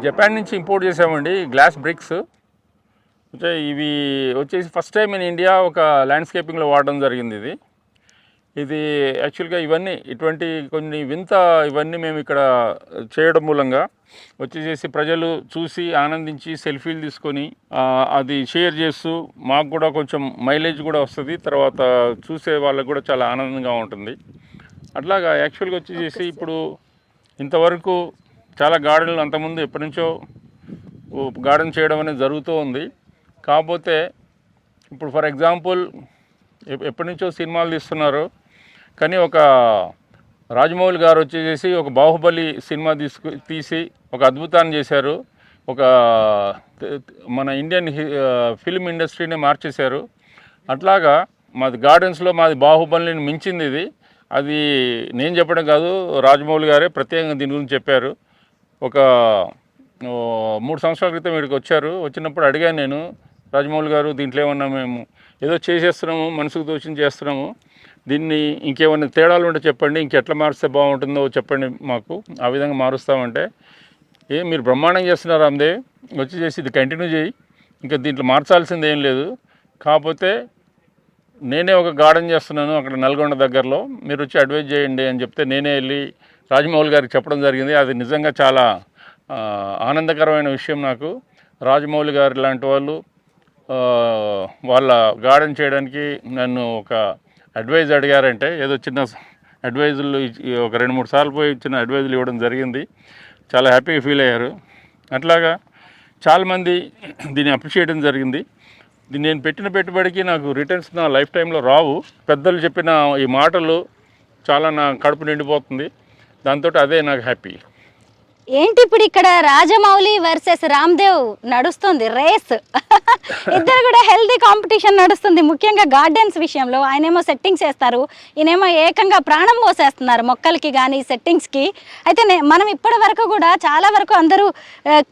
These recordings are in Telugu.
జపాన్ నుంచి ఇంపోర్ట్ చేసామండి గ్లాస్ బ్రిక్స్. అంటే ఇవి వచ్చేసి ఫస్ట్ టైం ఇన్ ఇండియా ఒక ల్యాండ్స్కేపింగ్లో వాడడం జరిగింది. ఇది యాక్చువల్గా ఇవన్నీ ఇటువంటి కొన్ని వింత ఇవన్నీ మేము ఇక్కడ చేయడం మూలంగా వచ్చేసేసి ప్రజలు చూసి ఆనందించి సెల్ఫీలు తీసుకొని అది షేర్ చేస్తూ మాకు కూడా కొంచెం మైలేజ్ కూడా వస్తుంది, తర్వాత చూసే వాళ్ళకు కూడా చాలా ఆనందంగా ఉంటుంది. అట్లాగా యాక్చువల్గా వచ్చేసేసి ఇప్పుడు ఇంతవరకు చాలా గార్డెన్లు అంతకుముందు ఎప్పటి నుంచో గార్డెన్ చేయడం అనేది జరుగుతూ ఉంది. కాకపోతే ఇప్పుడు ఫర్ ఎగ్జాంపుల్ ఎప్పటి నుంచో సినిమాలు తీస్తున్నారు, కానీ ఒక రాజమౌళి గారు వచ్చేసి ఒక బాహుబలి సినిమా తీసి ఒక అద్భుతాన్ని చేశారు. ఒక మన ఇండియన్ ఫిల్మ్ ఇండస్ట్రీనే మార్చేశారు. అట్లాగా మాది గార్డెన్స్లో మాది బాహుబలిని మించింది ఇది. అది నేను చెప్పడం కాదు, రాజమౌళి గారే ప్రత్యేకంగా దీని గురించి చెప్పారు. ఒక 3 సంవత్సరాల క్రితం ఇక్కడికి వచ్చారు. వచ్చినప్పుడు అడిగాను నేను, రాజమౌళి గారు దీంట్లో ఏమన్నా మేము ఏదో చేసేస్తున్నాము, మనసుకు తోచింది చేస్తున్నాము, దీన్ని ఇంకేమైనా తేడాలు ఉంటే చెప్పండి, ఇంకెట్లా మారిస్తే బాగుంటుందో చెప్పండి, మాకు ఆ విధంగా మారుస్తామంటే, మీరు బ్రహ్మాండం చేస్తున్నారు రామ్దేవ్, వచ్చి చేసి ఇది కంటిన్యూ చేయి, ఇంకా దీంట్లో మార్చాల్సింది ఏం లేదు, కాకపోతే నేనే ఒక గార్డెన్ చేస్తున్నాను అక్కడ నల్గొండ దగ్గరలో, మీరు వచ్చి అడ్వైజ్ చేయండి అని చెప్తే నేనే వెళ్ళి రాజమౌళి గారికి చెప్పడం జరిగింది. అది నిజంగా చాలా ఆనందకరమైన విషయం నాకు. రాజమౌళి గారు లాంటి వాళ్ళు వాళ్ళ గార్డెన్ చేయడానికి నన్ను ఒక అడ్వైజ్ అడిగారంటే, ఏదో చిన్న అడ్వైజులు ఒక 2-3 సార్లు పోయి చిన్న అడ్వైజులు ఇవ్వడం జరిగింది. చాలా హ్యాపీగా ఫీల్ అయ్యారు. అట్లాగా చాలామంది దీన్ని అప్రిషియేట్ చేయడం జరిగింది. దీన్ని నేను పెట్టిన పెట్టుబడికి నాకు రిటర్న్స్ నా లైఫ్ టైంలో రావు. పెద్దలు చెప్పిన ఈ మాటలు చాలా నా కడుపు నిండిపోతుంది. దాంతో అదే నాకు హ్యాపీ. ఏంటి ఇప్పుడు ఇక్కడ రాజమౌళి వర్సెస్ రామ్దేవ్ నడుస్తుంది రేస్. ఇద్దరు కూడా హెల్దీ కాంపిటీషన్ నడుస్తుంది, ముఖ్యంగా గార్డెన్స్ విషయంలో. ఆయనేమో సెట్టింగ్స్ వేస్తారు, ఈయనేమో ఏకంగా ప్రాణం పోసేస్తున్నారు మొక్కలకి కానీ సెట్టింగ్స్కి. అయితే మనం ఇప్పటి వరకు కూడా చాలా వరకు అందరూ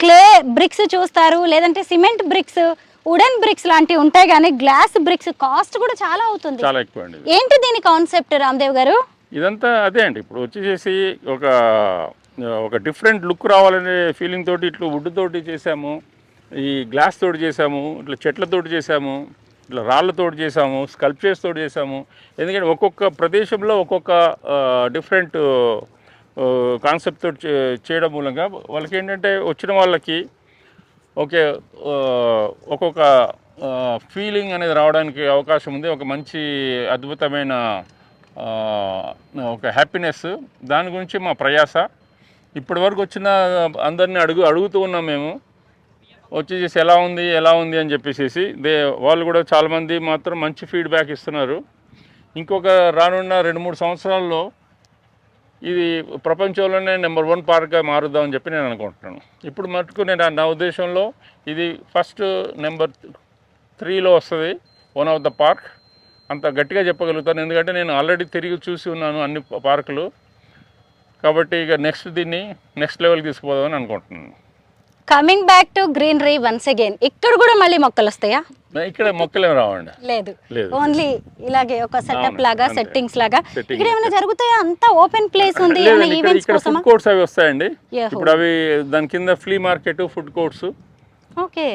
క్లే బ్రిక్స్ చూస్తారు, లేదంటే సిమెంట్ బ్రిక్స్, వుడెన్ బ్రిక్స్ లాంటివి ఉంటాయి, కానీ గ్లాస్ బ్రిక్స్ కాస్ట్ కూడా చాలా అవుతుంది. చాలా ఎక్కువ అండి. ఏంటి దీని కాన్సెప్ట్ రామ్దేవ్ గారు? ఇదంతా అదే అండి. ఇప్పుడు వచ్చేసేసి ఒక డిఫరెంట్ లుక్ రావాలనే ఫీలింగ్ తోటి ఇట్లా వుడ్ తోటి చేసాము, ఈ గ్లాస్ తోటి చేసాము, ఇట్లా చెట్లతోటి చేసాము, ఇట్లా రాళ్ళతోటి చేసాము, స్కల్ప్చర్స్ తోటి చేసాము. ఎందుకంటే ఒక్కొక్క ప్రదేశంలో ఒక్కొక్క డిఫరెంట్ కాన్సెప్ట్ తోటి చేయడం మూలంగా వాళ్ళకి ఏంటంటే వచ్చిన వాళ్ళకి ఓకే ఒక్కొక్క ఫీలింగ్ అనేది రావడానికి అవకాశం ఉంది. ఒక మంచి అద్భుతమైన ఒక హ్యాపీనెస్, దాని గురించి మా ప్రయాస. ఇప్పటి వరకు వచ్చిన అందరినీ అడుగుతూ ఉన్నాం మేము, వచ్చేసి ఎలా ఉంది అని చెప్పేసి. వాళ్ళు కూడా చాలామంది మాత్రం మంచి ఫీడ్బ్యాక్ ఇస్తున్నారు. ఇంకొక రానున్న 2-3 సంవత్సరాల్లో ఇది ప్రపంచంలోనే నెంబర్ 1 పార్క్గా మారుద్దామని చెప్పి నేను అనుకుంటున్నాను. ఇప్పుడు మటుకు నా ఉద్దేశంలో ఇది ఫస్ట్ నెంబర్ 3లో వస్తుంది, వన్ ఆఫ్ ద పార్క్. అంత గట్టిగా చెప్పగలుగుతాను, ఎందుకంటే నేను ఆల్రెడీ తిరిగి చూసి ఉన్నాను అన్ని పార్కులు. కాబట్టి ఇక దీన్ని నెక్స్ట్ లెవెల్కి తీసుకుపోదామని అనుకుంటున్నాను. Coming back to greenery once again, ఇక్కడ కూడా మళ్ళీ మొక్కలు వస్తాయా? ఇక్కడ మొక్కలేం రావండి, లేదు, ఓన్లీ ఇలాగే ఒక సెటప్ లాగా, సెట్టింగ్స్ లాగా. ఇక్కడ ఏమైనా జరుగుతాయా? అంతా ఓపెన్ ప్లేస్ ఉంది, ఈవెంట్స్ కోసం ఫుడ్ కోర్ట్స్ అవి వస్తాయండి. ఇప్పుడు అవి దాని కింద flea market, food courts. Okay.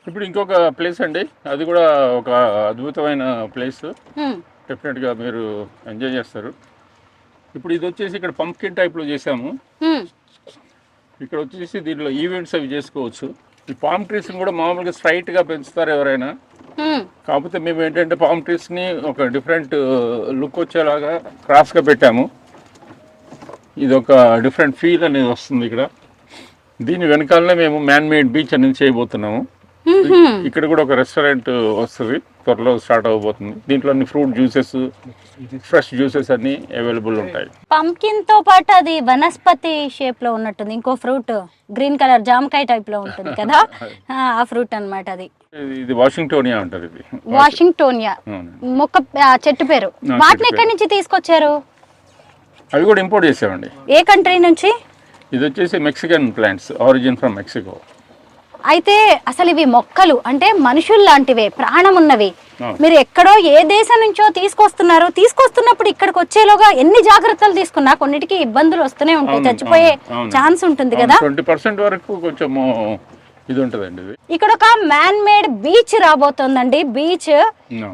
ఇప్పుడు ఇంకొక ప్లేస్ అండి, అది కూడా ఒక అద్భుతమైన ప్లేస్, డెఫినెట్గా మీరు ఎంజాయ్ చేస్తారు. ఇప్పుడు ఇది వచ్చేసి ఇక్కడ పంప్కిన్ టైప్లో చేసాము. ఇక్కడ వచ్చేసి దీంట్లో ఈవెంట్స్ అవి చేసుకోవచ్చు. ఈ పామ్ ట్రీస్ని కూడా మామూలుగా స్ట్రైట్గా పెంచుతారు ఎవరైనా, కాకపోతే మేము ఏంటంటే పామ్ ట్రీస్ని ఒక డిఫరెంట్ లుక్ వచ్చేలాగా క్రాస్గా పెట్టాము. ఇది ఒక డిఫరెంట్ ఫీల్ అనేది వస్తుంది ఇక్కడ. దీని వెనకాలనే మేము మ్యాన్ మేడ్ బీచ్ అనేది చేయబోతున్నాము. ఇక్కడ కూడా ఒక రెస్టారెంట్ వస్తుంది, త్వరలో స్టార్ట్ అవబోతుంది. దీంట్లో అన్ని ఫ్రూట్ జ్యూసెస్, ఫ్రెష్ జ్యూసెస్ అన్ని అవైలబుల్ ఉంటాయి. పంకిన్ తో పాటు అది వనస్పతి షేప్ లో ఉన్నట్టుంది, ఇంకో ఫ్రూట్ గ్రీన్ కలర్ జామకాయ టైప్ లో ఉంటుంది కదా, ఆ ఫ్రూట్ అన్నమాట. అది ఇది వాషింగ్టోనియా అంటారు. ఇది వాషింగ్టోనియా మొక్క చెట్టు పేరు. వాటిని ఎక్కడి నుంచి తీసుకొచ్చారు? అవి కూడా ఇంపోర్ట్ చేసామండి. ఏ కంట్రీ నుంచి? ఇది వచ్చేసి Mexican plants, origin from Mexico. అయితే అసలు ఇవి మొక్కలు అంటే మనుషులు లాంటివే, ప్రాణం ఉన్నవి. మీరు ఎక్కడో ఏ దేశం నుంచో తీసుకొస్తున్నప్పుడు ఇక్కడికి వచ్చేలోగా ఎన్ని జాగ్రత్తలు తీసుకున్నా కొన్నిటికి ఇబ్బందులు వస్తూనే ఉంటాయి, చచ్చిపోయే ఛాన్స్ ఉంటుంది కదా. 20% వరకు కొంచెం ఇది ఉంటుందండి. ఇది ఇక్కడ ఒక మ్యాన్ మేడ్ బీచ్ రాబోతోందండి. బీచ్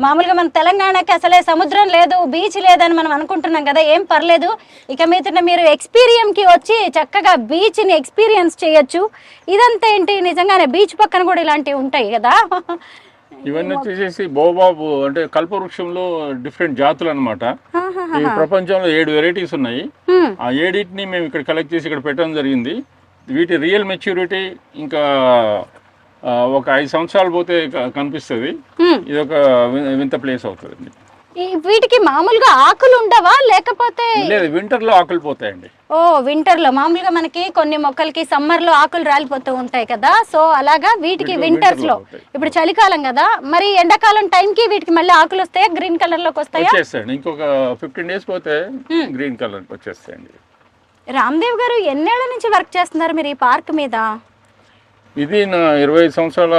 మామూలుగా మన తెలంగాణకి అసలే సముద్రం లేదు, బీచ్ లేదని మనం అనుకుంటున్నాం కదా. ఏం పర్లేదు, ఇక మీద మీరు కి వచ్చి చక్కగా బీచ్ ని ఎక్స్పీరియన్స్ చేయొచ్చు. ఇదంతా ఏంటి, నిజంగానే బీచ్ పక్కన కూడా ఇలాంటివి ఉంటాయి కదా. ఇవన్నీ వచ్చేసి బోబాబు అంటే కల్పవృక్షంలో డిఫరెంట్ జాతులు అనమాట. ఈ ప్రపంచంలో 7 వెరైటీస్ ఉన్నాయి. ఆ 7ని మేము ఇక్కడ కలెక్ట్ చేసి ఇక్కడ పెట్టడం జరిగింది. వీటి రియల్ మెచ్యూరిటీ ఇంకా ఒక 5 సంవత్సరాలు పోతే కనిపిస్తుంది. ఇది ఒక వింత ప్లేస్ అవుతుంది. వీటికి మామూలుగా ఆకులు ఉండవా లేకపోతే? లేదు, వింటర్ లో ఆకులు పోతాయండి. ఓ, వింటర్ లో మామూలుగా మనకి కొన్ని మొక్కలకి సమ్మర్ లో ఆకులు రాలిపోతూ ఉంటాయి కదా, సో అలాగా వీటికి వింటర్స్ లో. ఇప్పుడు చలికాలం కదా, మరి ఎండాకాలం టైం కి వీటికి మళ్ళీ ఆకులు వస్తాయా, గ్రీన్ కలర్ లోకి వస్తాయా? వచ్చేస్తాయండి, ఇంకొక 15 days పోతే గ్రీన్ కలర్ వచ్చేస్తాయండి. రామ్దేవ్ గారు ఎన్నేళ్ల నుంచి వర్క్ చేస్తున్నారు మీరు ఈ పార్క్ మీద? ఇది నా 25 సంవత్సరాల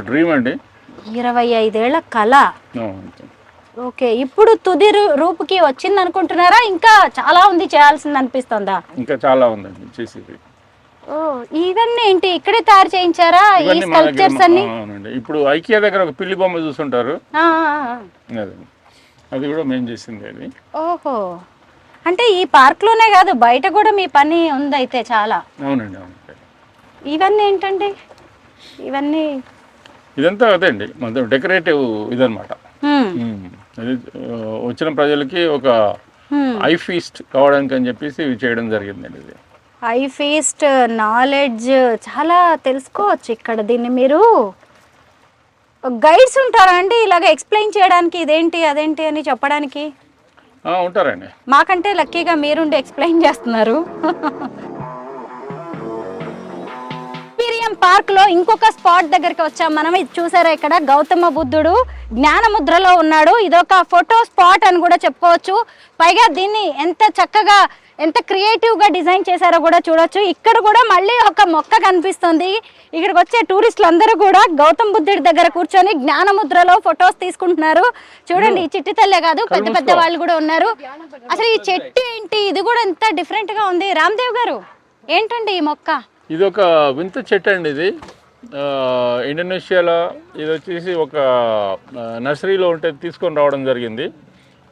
డ్రీమ్ అండి. 25 ఏళ్ల కళ. ఓకే, ఇప్పుడు తుది రూపుకి వచ్చింది అనుకుంటున్నారా, ఇంకా చాలా ఉంది చేయాల్సింది అనిపిస్తుందా? ఇంకా చాలా ఉందండి చేసేది. ఓ, ఇవన్నీ ఏంటి ఇక్కడే తయారు చేయించారా ఈ స్కల్ప్చర్స్ అన్ని? అవునండి, ఇప్పుడు ఐకియా దగ్గర ఒక పిల్లి బొమ్మ చూస్తుంటారు, అది కూడా మేము చేసింది అది. ఓహో, అంటే ఈ పార్క్ లోనే కాదు బయట కూడా మీ పని ఉంది అయితే చాలా. అవునండి, అవునండి. ఇవన్నీ ఏంటండి? ఇవన్నీ ఇదంతా అదే అండి, మన డెకరేటివ్ ఇదనమాట. అది వచ్చిన ప్రజలకి ఒక ఐ ఫీస్ట్ కావడానికి అని చెప్పేసి ఇవి చేయడం జరిగిందండి. ఇది ఐ ఫీస్ట్, నాలెడ్జ్ చాలా తెలుసుకోవచ్చు ఇక్కడ. దీన్ని మీరు గైడ్స్ ఉంటారా అండి ఇలాగ ఎక్స్ప్లెయిన్ చేయడానికి, ఇదేంటి అదేంటి అని చెప్పడానికి? ఉంటారండి, మాకంటే లక్కీగా మీరుండి ఎక్స్ప్లెయిన్ చేస్తున్నారు. పార్క్ లో ఇంకొక స్పాట్ దగ్గరికి వచ్చాం మనం. ఇది చూసారా, ఇక్కడ గౌతమ బుద్ధుడు జ్ఞాన ముద్రలో ఉన్నాడు. ఇదొక ఫోటో స్పాట్ అని కూడా చెప్పుకోవచ్చు. పైగా దీన్ని ఎంత చక్కగా ఎంత క్రియేటివ్ గా డిజైన్ చేశారో కూడా చూడొచ్చు. ఇక్కడ కూడా మళ్ళీ ఒక మొక్క కనిపిస్తుంది. ఇక్కడికి వచ్చే టూరిస్టులు అందరూ కూడా గౌతమ బుద్ధుడి దగ్గర కూర్చొని జ్ఞాన ముద్రలో ఫొటోస్ తీసుకుంటున్నారు. చూడండి, ఈ చిట్టి తల్లే కాదు పెద్ద పెద్ద వాళ్ళు కూడా ఉన్నారు. అసలు ఈ చెట్టు ఏంటి, ఇది కూడా ఎంత డిఫరెంట్ గా ఉంది. రామ్దేవ్ గారు, ఏంటండి ఈ మొక్క? ఇది ఒక వింత చెట్టు అండి. ఇది ఇండోనేషియాలో ఇది వచ్చేసి ఒక నర్సరీలో ఉంటే తీసుకొని రావడం జరిగింది.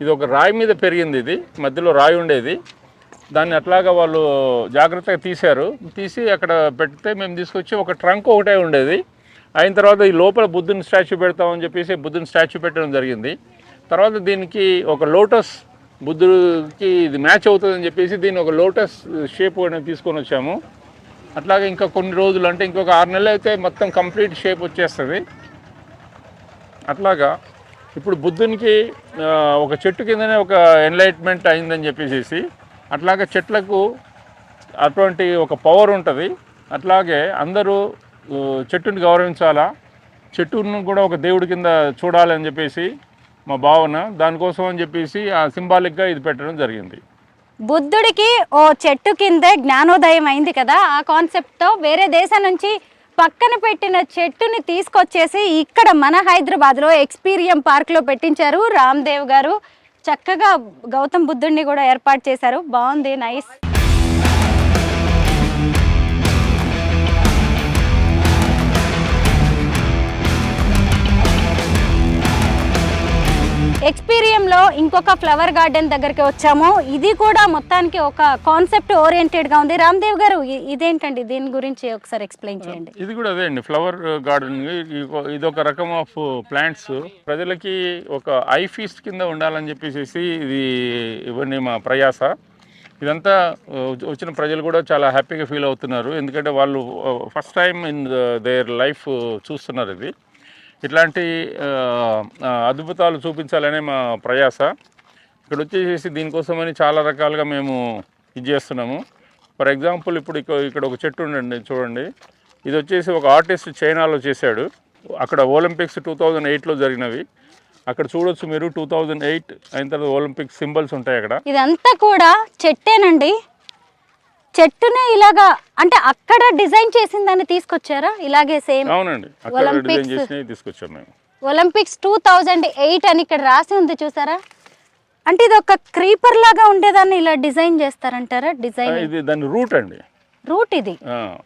ఇది ఒక రాయి మీద పెరిగింది. ఇది మధ్యలో రాయి ఉండేది, దాన్ని అట్లాగా వాళ్ళు జాగ్రత్తగా తీసి అక్కడ పెడితే మేము తీసుకొచ్చి ఒక ట్రంక్ ఒకటే ఉండేది. అయిన తర్వాత ఈ లోపల బుద్ధుని స్టాచ్యూ పెడతామని చెప్పేసి బుద్ధుని స్టాచ్యూ పెట్టడం జరిగింది. తర్వాత దీనికి ఒక లోటస్, బుద్ధుడికి ఇది మ్యాచ్ అవుతుందని చెప్పేసి దీన్ని ఒక లోటస్ షేప్ తీసుకొని వచ్చాము. అట్లాగే ఇంకా కొన్ని రోజులు అంటే ఇంకొక 6 నెలలు అయితే మొత్తం కంప్లీట్ షేప్ వచ్చేస్తుంది. అట్లాగా ఇప్పుడు బుద్ధునికి ఒక చెట్టు కిందనే ఒక ఎన్లైట్మెంట్ అయిందని చెప్పేసి అట్లాగే చెట్లకు అటువంటి ఒక పవర్ ఉంటుంది. అట్లాగే అందరూ చెట్టుని గౌరవించాలా, చెట్టును కూడా ఒక దేవుడి కింద చూడాలని చెప్పేసి మా భావన. దానికోసం అని చెప్పేసి ఆ సింబాలిక్గా ఇది పెట్టడం జరిగింది. బుద్ధుడికి ఓ చెట్టు కిందే జ్ఞానోదయం అయింది కదా, ఆ కాన్సెప్ట్తో వేరే దేశం నుంచి పక్కన పెట్టిన చెట్టుని తీసుకొచ్చేసి ఇక్కడ మన హైదరాబాద్లో ఎక్స్పీరియం పార్క్లో పెట్టించారు రామ్దేవ్ గారు. చక్కగా గౌతమ్ బుద్ధుడిని కూడా ఏర్పాటు చేశారు. బాగుంది, నైస్. ఎక్స్పీరియంలో ఇంకొక ఫ్లవర్ గార్డెన్ దగ్గరికి వచ్చాము. ఇది కూడా మొత్తానికి ఒక కాన్సెప్ట్ ఓరియంటెడ్గా ఉంది. రామ్దేవ్ గారు, ఇదేంటండి, దీని గురించి ఒకసారి ఎక్స్ప్లెయిన్ చేయండి. ఇది కూడా అదే అండి, ఫ్లవర్ గార్డెన్. ఇది ఒక రకం ఆఫ్ ప్లాంట్స్. ప్రజలకి ఒక ఐ ఫీస్ట్ కింద ఉండాలని చెప్పేసి ఇది ఇవన్నీ మా ప్రయాస. ఇదంతా వచ్చిన ప్రజలు కూడా చాలా హ్యాపీగా ఫీల్ అవుతున్నారు, ఎందుకంటే వాళ్ళు first time in their life చూస్తున్నారు. ఇది ఇట్లాంటి అద్భుతాలు చూపించాలనే మా ప్రయాస. ఇక్కడ వచ్చేసి దీనికోసమని చాలా రకాలుగా మేము ఇది చేస్తున్నాము. ఫర్ ఎగ్జాంపుల్ ఇప్పుడు ఇక్కడ ఒక చెట్టు ఉండండి, చూడండి. ఇది వచ్చేసి ఒక ఆర్టిస్ట్ చైనాలో చేశాడు. అక్కడ ఒలింపిక్స్ 2008లో జరిగినవి. అక్కడ చూడొచ్చు మీరు, 2008 అయిన తర్వాత ఒలింపిక్ సింబల్స్ ఉంటాయి అక్కడ. ఇదంతా కూడా చెట్టేనండి. చెట్టునే ఇలాగా అంటే అక్కడ డిజైన్ చేసిన దాన్ని తీసుకొచ్చారా ఇలాగే సేమ్? అవునండి, అక్కడ డిజైన్ చేసి తీసుకొచ్చాం మేము. ఒలింపిక్స్ 2008 అని ఇక్కడ రాసి ఉంది చూసారా? అంటే ఇది ఒక క్రీపర్ లాగా ఉండేదాన్ని ఇలా డిజైన్ చేస్తారంటారా? డిజైన్ ఇది దాని రూట్ అండి, రూట్ ఇది.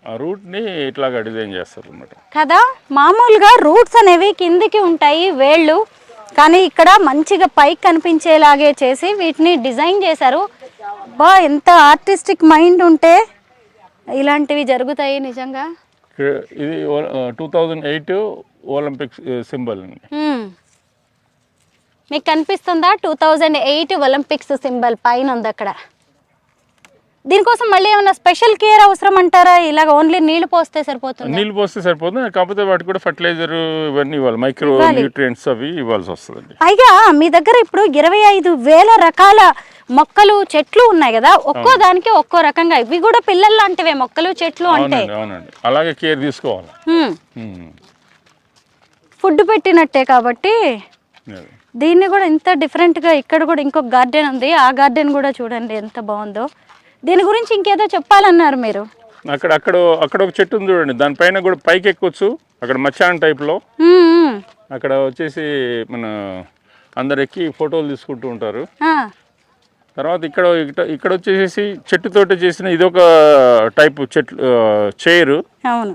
ఆ రూట్ని ఇట్లాగా డిజైన్ చేస్తారు అన్నమాట కదా. మామూలుగా రూట్స్ అనేవి కిందికి ఉంటాయి వేళ్ళు, కానీ ఇక్కడ మంచిగా పైకి కనిపించేలాగే చేసి వీటిని డిజైన్ చేశారు. బా ఎంత ఆర్టిస్టిక్ మైండ్ ఉంటే ఇలాంటివి జరుగుతాయి నిజంగా. ఇది 2008 ఒలింపిక్స్ సింబల్ అండి. మీకు కనిపిస్తుందా 2008 ఒలింపిక్స్ సింబల్ పైన ఉంది అక్కడ. దీనికోసం మళ్ళీ ఏమైనా స్పెషల్ కేర్ అవసరం అంటారా? ఇలాగ ఓన్లీ నీళ్లు పోస్తే సరిపోతుంది? నీళ్ళు పోస్తే సరిపోతుంది, కాకపోతే వాటికి కూడా ఫర్టిలైజర్ ఇవన్నీ ఇవ్వాలి, మైక్రో న్యూట్రియంట్స్ అవి ఇవ్వాల్సి వస్తుందండి. పైగా మీ దగ్గర ఇప్పుడు 25,000 రకాల మొక్కలు చెట్లు ఉన్నాయి కదా, ఒక్కో దానికి ఒక్కో రకంగా. ఇవి కూడా పిల్లలు లాంటివే మొక్కలు చెట్లు అంటే. అవునండి, అలాగే కేర్ తీసుకోవాలి. ఫుడ్ పెట్టినట్టే కాబట్టి దీన్ని కూడా ఇంత డిఫరెంట్గా. ఇక్కడ కూడా ఇంకొక గార్డెన్ ఉంది, ఆ గార్డెన్ కూడా చూడండి ఎంత బాగుందో. దీని గురించి ఇంకేదో చెప్పాలన్నారు మీరు. అక్కడ ఒక చెట్టు ఉంది చూడండి, దానిపైన కూడా పైకి ఎక్కొచ్చు. అక్కడ మచాన్ టైప్లో అక్కడ వచ్చేసి మన అందరు ఎక్కి ఫోటోలు తీసుకుంటూ ఉంటారు. తర్వాత ఇక్కడ వచ్చేసి చెట్టుతోటి చేసిన ఇదొక టైప్ చెట్లు చైరు. అవును,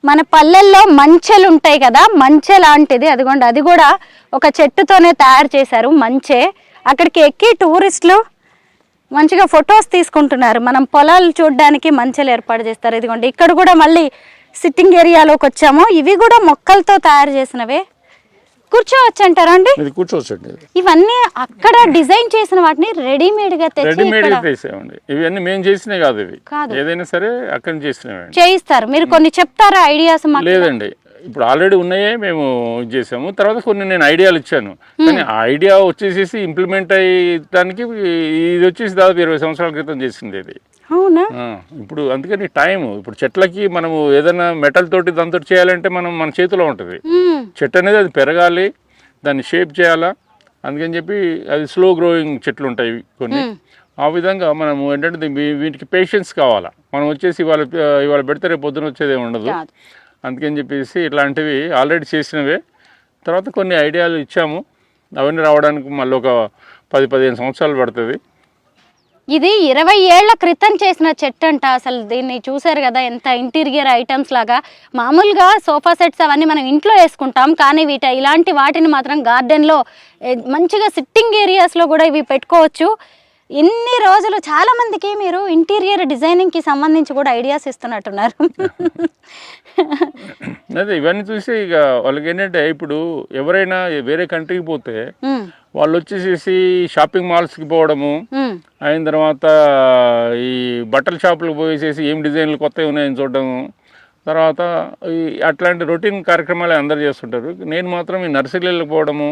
మన పల్లెల్లో మంచెలు ఉంటాయి కదా, మంచె లాంటిది అదిగోండి. అది కూడా ఒక చెట్టుతోనే తయారు చేశారు మంచె. అక్కడికి ఎక్కి టూరిస్టులు మంచిగా ఫొటోస్ తీసుకుంటున్నారు. మనం పొలాలు చూడడానికి మంచెలు ఏర్పాటు చేస్తారు. ఇదిగోండి ఇక్కడ కూడా మళ్ళీ సిట్టింగ్ ఏరియాలోకి వచ్చాము. ఇవి కూడా మొక్కలతో తయారు చేసినవే. కూర్చోవచ్చు అంటారా అండి? కూర్చోవచ్చండి. ఇవన్నీ అక్కడ డిజైన్ చేసిన వాటిని రెడీమేడ్ గా తెచ్చామండి. ఇవన్నీ మేము చేసినవి కాదు, ఇవి ఏదైనా సరే అక్కడ చేసినవి చేయిస్తారు. మీరు కొన్ని చెప్తారా ఐడియాస్? లేదండి, ఇప్పుడు ఆల్రెడీ ఉన్నాయే మేము చేసాము. తర్వాత కొన్ని నేను ఐడియాలు ఇచ్చాను, కానీ ఆ ఐడియా వచ్చేసి ఇంప్లిమెంట్ అయ్యడానికి ఇది వచ్చేసి దాదాపు 20 సంవత్సరాల క్రితం చేసింది ఇది. అవునా? ఇప్పుడు అందుకని టైం, ఇప్పుడు చెట్లకి మనము ఏదైనా మెటల్ తోటి దాంతో చేయాలంటే మన చేతిలో ఉంటుంది. చెట్టు అనేది అది పెరగాలి, దాన్ని షేప్ చేయాలా, అందుకని చెప్పి అది స్లో గ్రోయింగ్ చెట్లు ఉంటాయి కొన్ని. ఆ విధంగా మనము ఏంటంటే వీటికి పేషెన్స్ కావాలా. మనం వచ్చేసి ఇవాళ పెడితే రేపు పొద్దున వచ్చేది ఏమి ఉండదు. అందుకని చెప్పేసి ఇట్లాంటివి ఆల్రెడీ చేసినవే. తర్వాత కొన్ని ఐడియాలు ఇచ్చాము, అవన్నీ రావడానికి మళ్ళీ ఒక 10-15 సంవత్సరాలు పడుతుంది. ఇది 20 ఏళ్ల క్రితం చేసిన చెట్టు అంట. అసలు దీన్ని చూసారు కదా, ఎంత ఇంటీరియర్ ఐటమ్స్ లాగా. మామూలుగా సోఫా సెట్స్ అవన్నీ మనం ఇంట్లో వేసుకుంటాం, కానీ ఇలాంటి వాటిని మాత్రం గార్డెన్లో మంచిగా సిట్టింగ్ ఏరియాస్లో కూడా ఇవి పెట్టుకోవచ్చు. ఇన్ని రోజులు చాలా మందికి మీరు ఇంటీరియర్ డిజైనింగ్కి సంబంధించి కూడా ఐడియాస్ ఇస్తున్నట్టున్నారు. అదే ఇవన్నీ చూసి ఇక వాళ్ళకి ఏంటంటే, ఇప్పుడు ఎవరైనా వేరే కంట్రీకి పోతే వాళ్ళు వచ్చేసేసి షాపింగ్ మాల్స్కి పోవడము, అయిన తర్వాత ఈ బట్టల షాపులకు పోయేసేసి ఏం డిజైన్లు కొత్తవి ఉన్నాయని చూడడము, తర్వాత ఈ అట్లాంటి రొటీన్ కార్యక్రమాలు అందరు చేస్తుంటారు. నేను మాత్రం ఈ నర్సరీలకు పోవడము,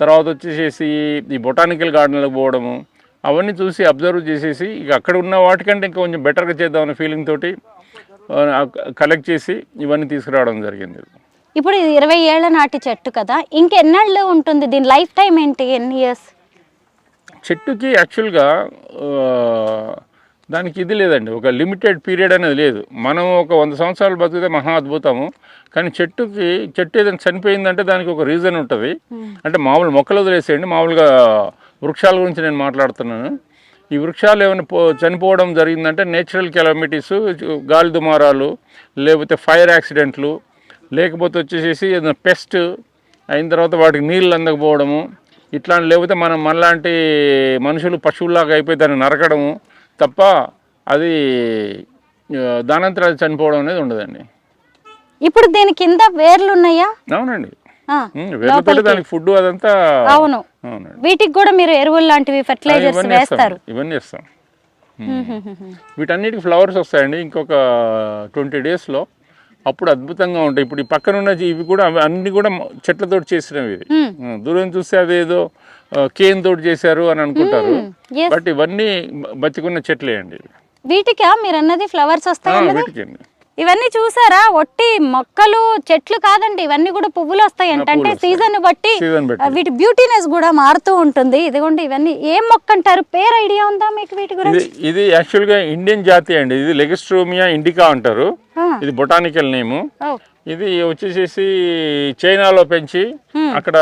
తర్వాత వచ్చేసేసి ఈ బొటానికల్ గార్డెన్లకు పోవడము, అవన్నీ చూసి అబ్జర్వ్ చేసేసి ఇక అక్కడ ఉన్న వాటికంటే ఇంకా కొంచెం బెటర్గా చేద్దామనే ఫీలింగ్ తోటి కలెక్ట్ చేసి ఇవన్నీ తీసుకురావడం జరిగింది. ఇప్పుడు ఇది 20 ఏళ్ల నాటి చెట్టు కదా, ఇంకెన్నాళ్ళు ఉంటుంది? దీని లైఫ్ టైం ఏంటి? ఎన్ని ఇయర్స్? చెట్టుకి యాక్చువల్గా దానికి ఇది లేదండి, ఒక లిమిటెడ్ పీరియడ్ అనేది లేదు. మనం ఒక 100 సంవత్సరాలు బతికితే మహా అద్భుతము, కానీ చెట్టు ఏదైనా చనిపోయిందంటే దానికి ఒక రీజన్ ఉంటుంది. అంటే మామూలు మొక్కలు వదిలేసేయండి, మామూలుగా వృక్షాల గురించి నేను మాట్లాడుతున్నాను. ఈ వృక్షాలు ఏమైనా చనిపోవడం జరిగిందంటే నేచురల్ కెలామిటీస్, గాలి దుమారాలు, లేకపోతే ఫైర్ యాక్సిడెంట్లు, లేకపోతే వచ్చేసేసి ఏదైనా పెస్ట్ అయిన తర్వాత వాటికి నీళ్ళు అందకపోవడము, ఇట్లాంటి, లేకపోతే మనలాంటి మనుషులు పశువుల్లాగా అయిపోయి దాన్ని నరకడము తప్ప అది దానంతరం అది చనిపోవడం అనేది ఉండదండి. ఇప్పుడు దీని కింద వేర్లు ఉన్నాయా? అవునండి, వేర్లతో దానికి ఫుడ్ అదంతా. అవును, వీటికి కూడా మీరు ఎరువులు లాంటివి ఫెర్టిలైజర్స్ వేస్తారు? ఇవన్నీ వేస్తాం. వీటన్నిటికి ఫ్లవర్స్ వస్తాయండి ఇంకొక 20 డేస్లో. అప్పుడు అద్భుతంగా ఉంటాయి. ఇప్పుడు ఈ పక్కన ఉన్న ఇవి కూడా అన్ని కూడా చెట్లతో చేసినవి. ఇది దూరం చూస్తే అదేదో కేన్ తోటి చేశారు అని అనుకుంటారు, బట్ ఇవన్నీ బతికున్న చెట్లే అండి. వీటికా మీరు అన్నది ఫ్లవర్స్ వస్తాయి? ఇవన్నీ చూసారా, ఒట్టి మొక్కలు చెట్లు కాదండి, ఇవన్నీ కూడా పువ్వులు వస్తాయి అంటే సీజన్ బట్టి వీటి బ్యూటీనెస్ కూడా మారుతూ ఉంటుంది. ఇదిగోండి ఇవన్నీ ఏం మొక్క అంటారు, పేరు ఐడియా ఉందా మీకు వీటి గురించి? ఇది యాక్చువల్ గా ఇండియన్ జాతి అండి, ఇది లెగిస్ట్రోమియా ఇండికా అంటారు, ఇది బొటానికల్ నేము. ఇది వచ్చేసేసి చైనాలో పెంచి అక్కడ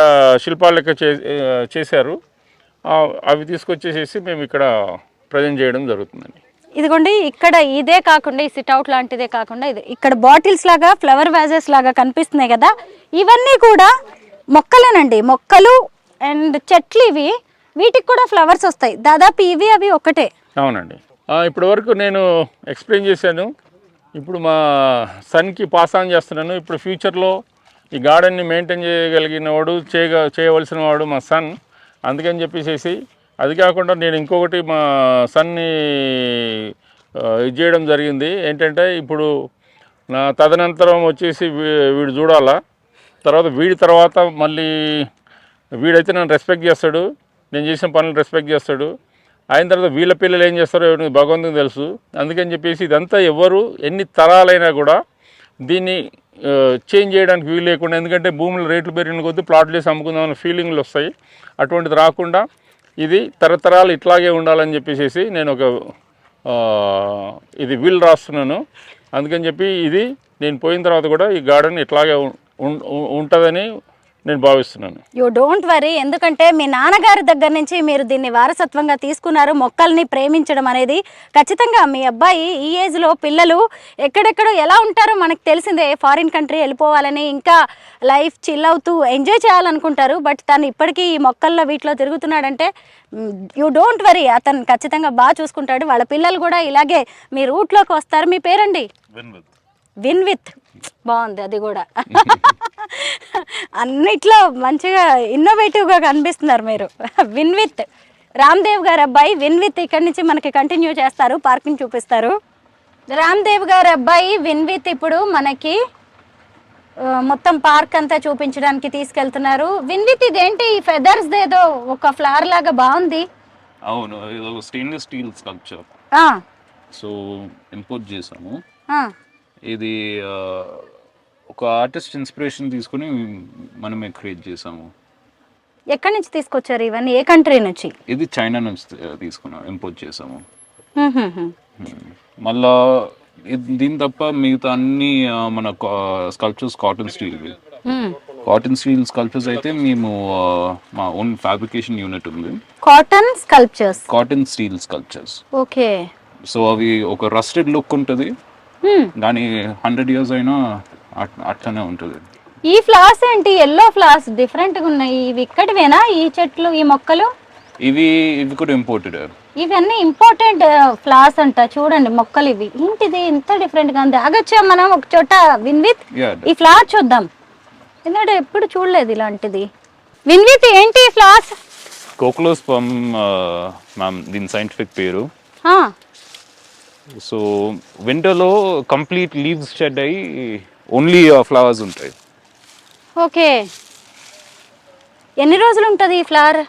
శిల్పాలు లెక్క చేశారు, అవి తీసుకొచ్చేసేసి మేము ఇక్కడ ప్రజెంట్ చేయడం జరుగుతుందండి. ఇదిగోండి ఇక్కడ ఇదే కాకుండా ఈ సిట్అవుట్ లాంటిదే కాకుండా ఇది ఇక్కడ బాటిల్స్ లాగా ఫ్లవర్ వ్యాజెస్ లాగా కనిపిస్తున్నాయి కదా, ఇవన్నీ కూడా మొక్కలేనండి, మొక్కలు అండ్ చెట్లు ఇవి, వీటికి కూడా ఫ్లవర్స్ వస్తాయి. దాదాపు ఇవి అవి ఒకటే. అవునండి. ఇప్పటి వరకు నేను ఎక్స్ప్లెయిన్ చేశాను, ఇప్పుడు మా సన్కి పాస్ ఆన్ చేస్తున్నాను. ఇప్పుడు ఫ్యూచర్లో ఈ గార్డెన్ని మెయింటైన్ చేయగలిగిన వాడు చేయవలసిన వాడు మా సన్. అందుకని చెప్పేసి అది కాకుండా నేను ఇంకొకటి మా సన్ని ఇది చేయడం జరిగింది ఏంటంటే, ఇప్పుడు నా తదనంతరం వచ్చేసి వీడు చూడాలా, వీడి తర్వాత మళ్ళీ వీడైతే నన్ను రెస్పెక్ట్ చేస్తాడు, నేను చేసిన పనులు రెస్పెక్ట్ చేస్తాడు. అయిన తర్వాత వీళ్ళ పిల్లలు ఏం చేస్తారో భగవంతునికి తెలుసు. అందుకని చెప్పేసి ఇదంతా ఎవరు ఎన్ని తరాలైనా కూడా దీన్ని చేంజ్ చేయడానికి వీలు లేకుండా, ఎందుకంటే భూముల రేట్లు పెరిగిన కొద్దీ ప్లాట్లు వేసి అమ్ముకుందామన్న ఫీలింగ్లు వస్తాయి. అటువంటిది రాకుండా ఇది తరతరాలు ఇట్లాగే ఉండాలని చెప్పేసి నేను ఒక ఇది వీల్ రాస్తున్నాను. అందుకని చెప్పి ఇది నేను పోయిన తర్వాత కూడా ఈ గార్డెన్ ఇట్లాగే ఉంటుందని నేను భావిస్తున్నాను. యూ డోంట్ వరీ, ఎందుకంటే మీ నాన్నగారి దగ్గర నుంచి మీరు దీన్ని వారసత్వంగా తీసుకున్నారు. మొక్కల్ని ప్రేమించడం అనేది ఖచ్చితంగా మీ అబ్బాయి ఈ ఏజ్లో పిల్లలు ఎక్కడెక్కడో ఎలా ఉంటారో మనకు తెలిసిందే, ఫారిన్ కంట్రీ వెళ్ళిపోవాలని, ఇంకా లైఫ్ చిల్ అవుతూ ఎంజాయ్ చేయాలనుకుంటారు. బట్ తను ఇప్పటికీ ఈ మొక్కల్లో వీటిలో తిరుగుతున్నాడంటే యూ డోంట్ వరీ, అతను ఖచ్చితంగా బాగా చూసుకుంటాడు. వాళ్ళ పిల్లలు కూడా ఇలాగే మీ రూట్లోకి వస్తారు. మీ పేరండి? విన్ విత్, బాగుంది అది కూడా. అన్నిట్లో మంచిగా ఇన్నోవేటివ్గా కనిపిస్తున్నారు మీరు. విన్ విత్ రామ్దేవ్ గారు అబ్బాయి విన్ విత్ ఇక్కడి నుంచి మనకి కంటిన్యూ చేస్తారు, పార్కింగ్ చూపిస్తారు. రామ్దేవ్ గారు అబ్బాయి విన్ విత్ ఇప్పుడు మనకి మొత్తం పార్క్ అంతా చూపించడానికి తీసుకెళ్తున్నారు. విన్ విత్ ఇదేంటి ఫెదర్స్ ఏదో ఒక ఫ్లవర్ లాగా బాగుంది. అవును, ఇది stainless steel sculpture. So import చేసాము. ఇది ఒక ఆర్టిస్ట్ ఇన్స్పిరేషన్ తీసుకుని మనమే క్రియేట్ చేసాము. ఎక్కడి నుంచి తీసుకొచ్చారు ఇవన్నీ, ఏ కంట్రీ నుంచి? ఇది చైనా నుంచి తీసుకున్నాం, ఇంపోర్ట్ చేసాము. మళ్ళా దీని తప్ప మిగతా అన్ని మన sculptures cotton steel. Cotton steel sculptures అయితే మేము మా ఓన్ ఫ్యాబ్రికేషన్ యూనిట్ ఉంది. Cotton sculptures, cotton steel sculptures. Okay. So అవి ఒక రస్టెడ్ లుక్ ఉంటుంది, దాని 100 years అయినా అట్లనే ఉంటుంది. ఈ ఫ్లవర్స్ ఏంటి ఎల్లో ఫ్లవర్స్ డిఫరెంట్ గా ఉన్నాయి, ఇవి ఇక్కడివేనా ఈ చెట్లు ఈ మొక్కలు? ఇవి కూడా ఇంపోర్టెడ్. ఇవన్నీ ఇంపార్టెంట్ ఫ్లవర్స్ అంట, చూడండి మొక్కలు ఇవి. ఏంటిది ఇంత డిఫరెంట్ గా ఉంది? ఆగొచ్చా మనం ఒక చోట విన్ విత్ ఈ ఫ్లవర్ చూద్దాం, ఎందుకంటే ఎప్పుడు చూడలేదు ఇలాంటిది. విన్ విత్ ఏంటి ఈ ఫ్లవర్స్? కోక్లోస్పమ్ మ్యామ్ దీని సైంటిఫిక్ పేరు. సో వింటర్లో కంప్లీట్ లీవ్స్ షెడ్ అయ్యి ఓన్లీ ఫ్లవర్స్ ఉంటాయి. ఓకే. ఎన్ని రోజులు ఉంటుంది ఈ ఫ్లవర్?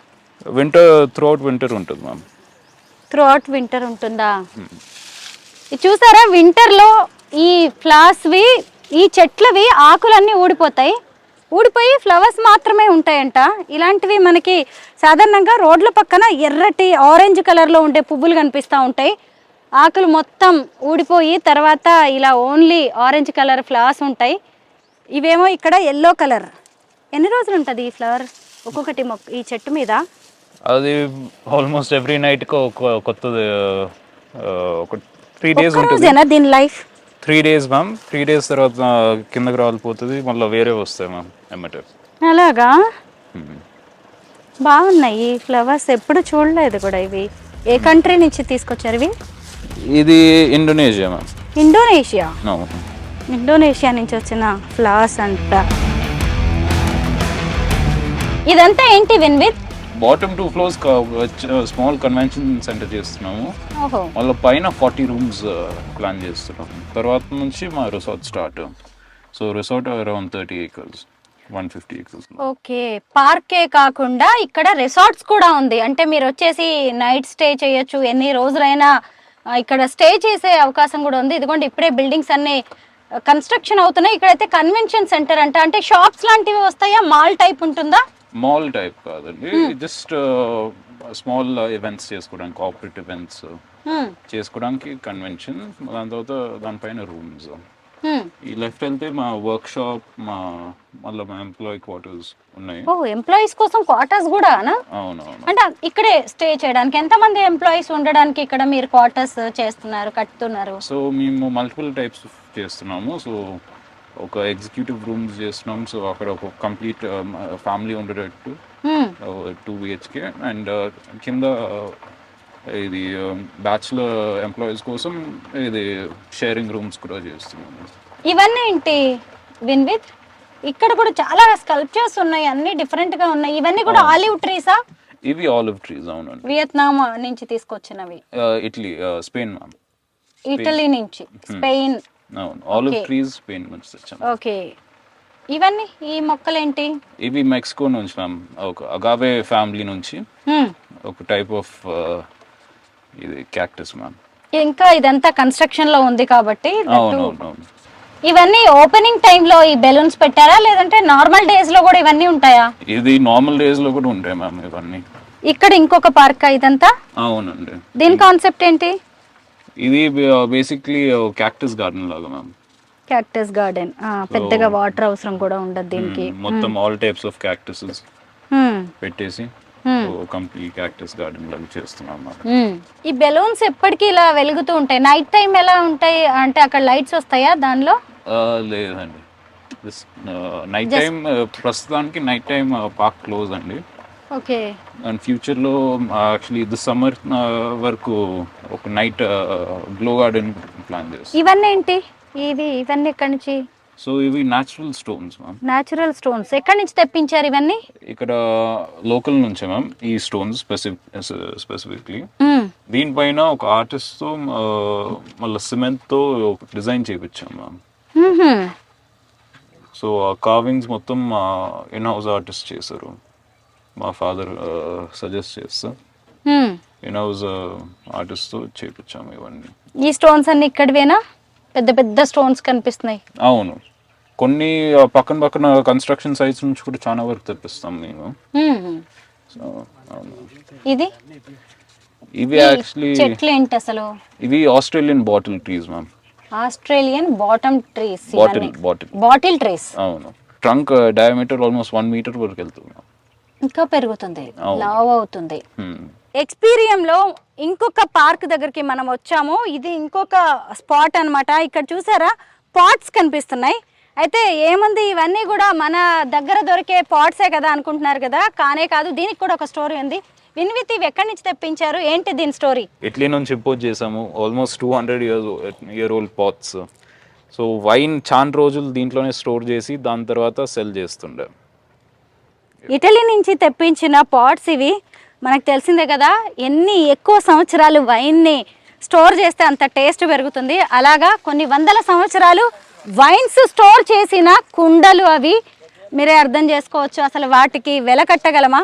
త్రూఅవుట్ వింటర్ ఉంటుంది మ్యామ్. త్రూఅవుట్ వింటర్ ఉంటుందా? ఇది చూసారా, వింటర్లో ఈ ఫ్లవర్స్వి ఈ చెట్లవి ఆకులన్నీ ఊడిపోతాయి, ఊడిపోయి ఫ్లవర్స్ మాత్రమే ఉంటాయంట. ఇలాంటివి మనకి సాధారణంగా రోడ్ల పక్కన ఎర్రటి ఆరెంజ్ కలర్లో ఉండే పువ్వులు కనిపిస్తూ ఉంటాయి. ఆకులు మొత్తం ఊడిపోయి తర్వాత ఇలా ఓన్లీ ఆరెంజ్ కలర్ ఫ్లవర్స్ ఉంటాయి. ఇవేమో ఇక్కడ ఎల్లో కలర్. ఎన్ని రోజులు ఉంటుంది ఈ ఫ్లవర్ ఒక్కొక్కటి ఈ చెట్టు మీద? అది ఆల్మోస్ట్ ఎవ్రీ నైట్ కొత్తది. ఒక 3 days ఉంటుంది దీని లైఫ్. 3 days ma'am. 3 days తర్వాత కిందకి రాలిపోతుంది, మళ్ళీ వేరే వస్తాయి మ్యామ్ ఎమ్మటే. అలాగా బాగున్నాయి ఈ ఫ్లవర్స్, ఎప్పుడు చూడలేదు కూడా. ఇవి ఏ కంట్రీ నుంచి తీసుకొచ్చారు ఇవి? ఇది ఇండోనేషియా మ్యామ్. ఇండోనేషియా? ఇండోనేషియా నుంచి వచ్చిన ఫ్లవర్స్ అంట. ఇదంతా ఏంటి win with? Bottom 2 floors small convention centre చేస్తున్నాము. మళ్ళీ పైన 40 rooms ప్లాన్ చేస్తున్నాము. తర్వాత నుంచి మా resort start. So resort around 30 acres, 150 acres. Okay. పార్కే కాకుండా ఇక్కడ రిసార్ట్స్ కూడా ఉంది, అంటే మీరు వచ్చేసి నైట్ స్టే చేయొచ్చు, ఎన్ని రోజులైనా ఇక్కడ స్టే చేసే అవకాశం కూడా ఉంది. ఇదిగోండి ఇప్పుడే బిల్డింగ్స్ అన్ని కన్స్ట్రక్షన్ అవుతున్నాయి. ఇక్కడైతే కన్వెన్షన్ సెంటర్ అంటే షాప్స్ లాంటివి వస్తాయా, మాల్ టైప్ ఉంటుందా? మాల్ టైప్ కాదండి, జస్ట్ స్మాల్ ఈవెంట్స్ చేసుకోవడానికి, కార్పొరేట్ ఈవెంట్స్ చేసుకోవడానికి కన్వెన్షన్. దాని తర్వాత దానిపైన రూమ్స్. ఈ లెఫ్ట్ వెళ్తే మా వర్క్ షాప్, మళ్ళీ మా ఎంప్లాయీ క్వార్టర్స్ ఉన్నాయి. ఓ, ఎంప్లాయీస్ కోసం క్వార్టర్స్ కూడా? అవునవును. అంటే ఇక్కడే స్టే చేయడానికి ఎంతమంది ఎంప్లాయీస్ ఉండడానికి ఇక్కడ మీరు క్వార్టర్స్ చేస్తున్నారు, కట్టుతున్నారు? సో మేము మల్టిపుల్ టైప్స్ చేస్తున్నాము. సో ఒక ఎగ్జిక్యూటివ్ రూమ్స్ చేస్తున్నాం. సో అక్కడ ఒక కంప్లీట్ ఫ్యామిలీ ఉండేటట్టు 2 BHK, అండ్ కింద ఇది బ్యాచులర్ ఎంప్లాయీస్ కోసం ఇది షేరింగ్ రూమ్స్ కూడా చేస్తున్నాము. ఇవన్నీ ఏంటి విన్విత్? ఇక్కడ కూడా చాలా స్కల్ప్చర్స్ ఉన్నాయి, అన్ని డిఫరెంట్ గా ఉన్నాయి. ఇవన్నీ కూడా ఆలివ్ ట్రీసా? ఇవి ఆలివ్ ట్రీస్, అవునండి. వియత్నాం నుంచి తీసుకొచ్చినవి? Italy, Spain ma'am. ఇటలీ నుంచి, స్పెయిన్. అవును, ఆలివ్ ట్రీస్ స్పెయిన్ నుంచి తెచ్చాము. ఓకే. ఇవన్నీ ఈ మొక్కలేంటి? ఇవి మెక్సికో నుంచి మ్యామ్, ఒక అగావే ఫ్యామిలీ నుంచి ఒక టైప్ ఆఫ్ ఇది క్యాక్టస్ మ్యామ్. ఇంకా ఇదంతా కన్స్ట్రక్షన్ లో ఉంది కాబట్టి. అవునవును. ఇవన్నీ ఓపెనింగ్ టైమ్ లో ఈ బెలూన్స్ పెట్టారా, లేదంటే నార్మల్ డేస్ లో కూడా ఇవన్నీ ఉంటాయా? ఇది నార్మల్ డేస్ లో కూడా ఉంటాయి మ్యామ్ ఇవన్నీ. ఇక్కడ ఇంకొక పార్క్ ఇదంతా? అవునండి. దీని కాన్సెప్ట్ ఏంటి? ఇది బేసిక్లీ క్యాక్టస్ గార్డెన్ లాగా మ్యామ్. క్యాక్టస్ గార్డెన్, పెద్దగా వాటర్ అవసరం కూడా ఉండదు దీనికి. మొత్తం ఆల్ టైప్స్ ఆఫ్ క్యాక్టసెస్ పెట్టేసి కంప్లీట్ క్యాక్టస్ గార్డెన్ లాగా చేస్తున్నాం. ఈ బెలూన్స్ ఎప్పటికీ ఇలా వెలుగుతూ ఉంటాయి? నైట్ టైం ఎలా ఉంటాయి అంటే అక్కడ లైట్స్ వస్తాయా దానిలో? లేదండి, నైట్ టైం ప్రస్తుతానికి నైట్ టైం పార్క్ క్లోజ్ అండి. ఓకే. అండ్ ఫ్యూచర్లో యాక్చువల్లీ ఇది సమ్మర్ వరకు ఒక నైట్ గ్లో గార్డెన్ ప్లాన్ చేస్తాం. ఇవన్నీ ఏంటి? ఇవన్నీ ఎక్కడి నుంచి? సో ఇవి natural stones ma'am. Natural stones ఎక్కడి నుంచి తెప్పించారు ఇవన్నీ? ఇక్కడ లోకల్ నుంచే మ్యామ్ ఈ స్టోన్స్ స్పెసిఫిక్లీ. దీనిపైన ఒక ఆర్టిస్ట్ తో మళ్ళీ సిమెంట్ తో డిజైన్ చేయించాం మ్యామ్. సో ఆ కార్వింగ్స్ మొత్తం ఇన్ హౌస్ ఆర్టిస్ట్ చేశారు. మా ఫాదర్ సజెస్ట్ చేస్తా ఇన్ హౌస్ ఆర్టిస్ట్ తో చేయించాము ఇవన్నీ. ఈ స్టోన్స్ అన్ని ఇక్కడవేనా? పెద్ద పెద్ద స్టోన్స్ కనిపిస్తున్నాయి. అవును, కొన్ని పక్కన కన్స్ట్రక్షన్ సైట్స్ నుంచి కూడా చాలా వరకు తెప్పిస్తాం మేము. ఇది ఇవి యాక్చువల్లీ చెట్లు ఏంటి అసలు? ఇవి Australian bottle trees ma'am. Australian bottom trees, bottle trees. అవును. ట్రంక్ డయామీటర్ ఆల్మోస్ట్ 1 మీటర్ వరకు వెళ్తుంది. ఇంకా పెరుగుతుంది, లావ్ అవుతుంది. ఎక్స్పీరియం లో ఇంకొక పార్క్ దగ్గరికి మనం వచ్చాము. ఇది ఇంకొక స్పాట్ అన్నమాట. ఇక్కడ చూసారా పాట్స్ కనిపిస్తున్నాయి. అయితే ఏముంది, ఇవన్నీ కూడా మన దగ్గర దొరికే పాట్సే కదా అనుకుంటున్నారు కదా, కానే కాదు. దీనికి కూడా ఒక స్టోరీ ఉంది. విన్విత్, ఇవి ఎక్కడి నుంచి తెప్పించారు, ఏంటి దీని స్టోరీ? ఇటలీ నుంచి ఇంపోర్ట్ చేసాము. Almost 200 year old pots. So wine చాలా రోజులు దీంట్లోనే స్టోర్ చేసి దాని తర్వాత సెల్ చేస్తుండే. ఇటలీ నుంచి తెప్పించిన పాట్స్ ఇవి. మనకు తెలిసిందే కదా, ఎన్ని ఎక్కువ సంవత్సరాలు వైన్ని స్టోర్ చేస్తే అంత టేస్ట్ పెరుగుతుంది. అలాగా కొన్ని వందల సంవత్సరాలు వైన్స్ స్టోర్ చేసిన కుండలు అవి. మీరే అర్థం చేసుకోవచ్చు అసలు వాటికి వెల కట్టగలమా?